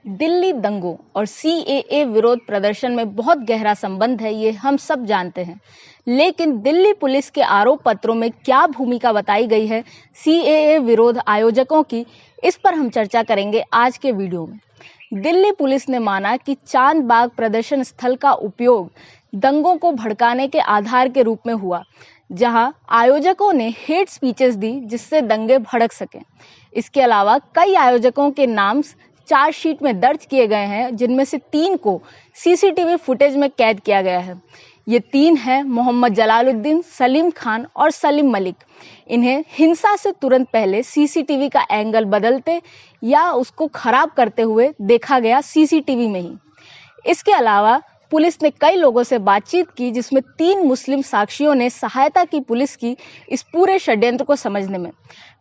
दिल्ली दंगों और सीएए विरोध प्रदर्शन में बहुत गहरा संबंध है, ये हम सब जानते हैं। लेकिन दिल्ली पुलिस के आरोप पत्रों में क्या भूमिका बताई गई है सीएए विरोध आयोजकों की, इस पर हम चर्चा करेंगे आज के वीडियो में। दिल्ली पुलिस ने माना कि चांद बाग प्रदर्शन स्थल का उपयोग दंगों को भड़काने के आधार के रूप में हुआ, जहां आयोजकों ने हेट स्पीचेस दी जिससे दंगे भड़क सके। इसके अलावा कई आयोजकों के नाम चार्जशीट में दर्ज किए गए हैं, जिनमें से 3 को सीसीटीवी फुटेज में कैद किया गया है। ये 3 हैं मोहम्मद जलालुद्दीन, सलीम खान और सलीम मलिक। इन्हें हिंसा से तुरंत पहले सीसीटीवी का एंगल बदलते या उसको खराब करते हुए देखा गया सीसीटीवी में ही। इसके अलावा पुलिस ने कई लोगों से बातचीत की, जिसमें 3 मुस्लिम साक्षियों ने सहायता की पुलिस की इस पूरे षड्यंत्र को समझने में।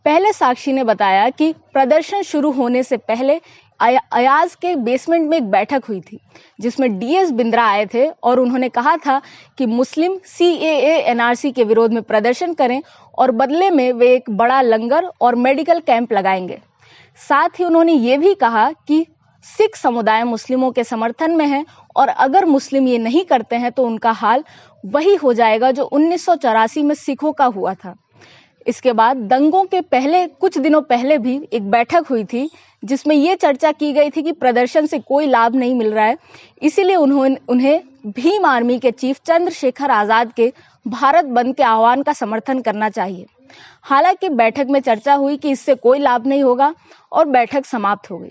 पहले साक्षी ने बताया कि प्रदर्शन शुरू होने से पहले अयाज के बेसमेंट में एक बैठक हुई थी, जिसमें डीएस बिंद्रा आए थे और उन्होंने कहा था कि मुस्लिम सीएए एनआरसी के विरोध में प्रदर्शन करें और बदले में वे एक बड़ा लंगर और मेडिकल कैंप लगाएंगे। साथ ही उन्होंने ये भी कहा कि सिख समुदाय मुस्लिमों के समर्थन में है और अगर मुस्लिम ये नहीं करते हैं तो उनका हाल वही हो जाएगा जो 1984 में सिखों का हुआ था। इसके बाद दंगों के कुछ दिनों पहले भी एक बैठक हुई थी, जिसमें ये चर्चा की गई थी कि प्रदर्शन से कोई लाभ नहीं मिल रहा है, इसीलिए उन्हें भीम आर्मी के चीफ चंद्रशेखर आजाद के भारत बंद के आह्वान का समर्थन करना चाहिए। हालांकि बैठक में चर्चा हुई कि इससे कोई लाभ नहीं होगा और बैठक समाप्त हो गई।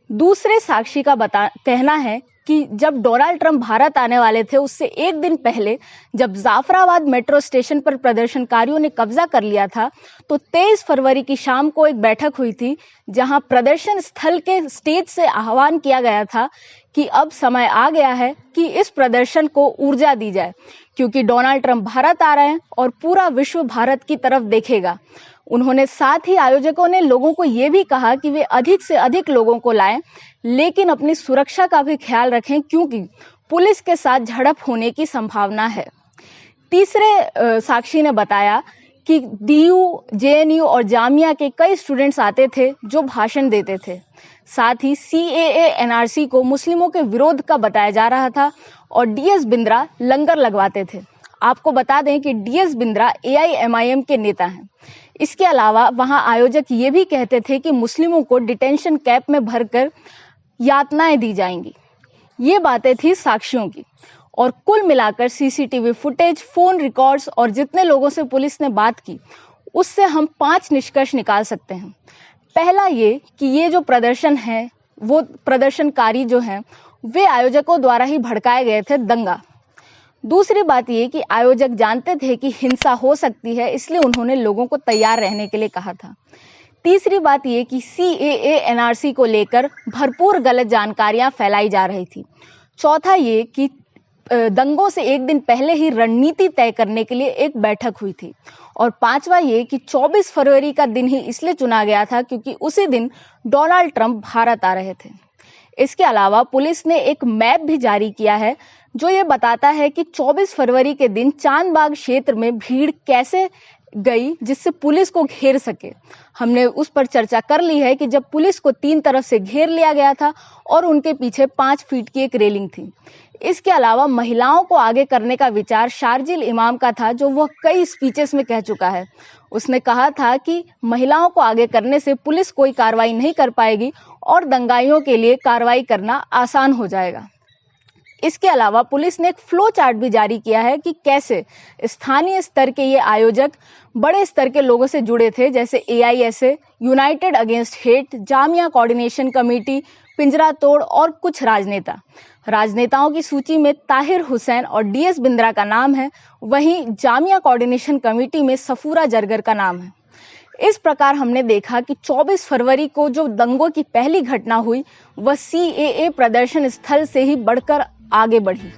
दूसरे साक्षी का कहना है कि जब डोनाल्ड ट्रंप भारत आने वाले थे, उससे एक दिन पहले जब जाफराबाद मेट्रो स्टेशन पर प्रदर्शनकारियों ने कब्जा कर लिया था, तो 23 फरवरी की शाम को एक बैठक हुई थी, जहां प्रदर्शन स्थल के स्टेज से आह्वान किया गया था कि अब समय आ गया है कि इस प्रदर्शन को ऊर्जा दी जाए, क्योंकि डोनाल्ड ट्रंप भारत आ रहे हैं और पूरा विश्व भारत की तरफ देखेगा। उन्होंने साथ ही आयोजकों ने लोगों को ये भी कहा कि वे अधिक से अधिक लोगों को लाएं, लेकिन अपनी सुरक्षा का भी ख्याल रखें, क्योंकि पुलिस के साथ झड़प होने की संभावना है। तीसरे साक्षी ने बताया कि डीयू, जेएनयू और जामिया के कई स्टूडेंट्स आते थे जो भाषण देते थे। साथ ही सीएए एनआरसी को मुस्लिमों के विरोध का बताया जा रहा था और डीएस बिंद्रा लंगर लगवाते थे। आपको बता दें कि डीएस बिंद्रा एआईएमआईएम के नेता हैं। इसके अलावा वहां आयोजक ये भी कहते थे कि मुस्लिमों को डिटेंशन कैंप में भरकर यातनाएं दी जाएंगी। ये बातें थी साक्षियों की, और कुल मिलाकर सीसीटीवी फुटेज, फोन रिकॉर्ड्स और जितने लोगों से पुलिस ने बात की, उससे हम 5 निष्कर्ष निकाल सकते हैं। पहला ये कि ये जो प्रदर्शन है, वो प्रदर्शनकारी जो हैं, वे आयोजकों द्वारा ही भड़काए गए थे दंगा। दूसरी बात ये कि आयोजक जानते थे कि हिंसा हो सकती है, इसलिए उन्होंने लोगों को तैयार रहने के लिए कहा था। तीसरी बात ये कि सीएए एनआरसी को लेकर भरपूर गलत जानकारियां फैलाई जा रही थी। चौथा ये कि दंगों से एक दिन पहले ही रणनीति तय करने के लिए एक बैठक हुई थी। और पांचवा ये कि 24 फरवरी का दिन ही इसलिए चुना गया था क्योंकि उसी दिन डोनाल्ड ट्रंप भारत आ रहे थे। इसके अलावा पुलिस ने एक मैप भी जारी किया है, जो ये बताता है कि 24 फरवरी के दिन चांदबाग क्षेत्र में भीड़ कैसे गई, जिससे पुलिस को घेर सके। हमने उस पर चर्चा कर ली है कि जब पुलिस को 3 तरफ से घेर लिया गया था और उनके पीछे 5 फीट की एक रेलिंग थी। इसके अलावा महिलाओं को आगे करने का विचार शारजिल इमाम का था, जो वह कई स्पीचेस में कह चुका है। उसने कहा था कि महिलाओं को आगे करने से पुलिस कोई कार्रवाई नहीं कर पाएगी और दंगाइयों के लिए कार्रवाई करना आसान हो जाएगा। इसके अलावा पुलिस ने एक फ्लो चार्ट भी जारी किया है कि कैसे स्थानीय स्तर के ये आयोजक बड़े स्तर के लोगों से जुड़े थे, जैसे AISA, United against hate, Jamia coordination committee, पिंजरा तोड़ और कुछ राजनेताओं की सूची में ताहिर हुसैन और डीएस बिंद्रा का नाम है। वहीं जामिया कोऑर्डिनेशन कमेटी में सफूरा जरगर का नाम है। इस प्रकार हमने देखा कि 24 फरवरी को जो दंगों की पहली घटना हुई, वह सीएए प्रदर्शन स्थल से ही बढ़कर आगे बढ़ी।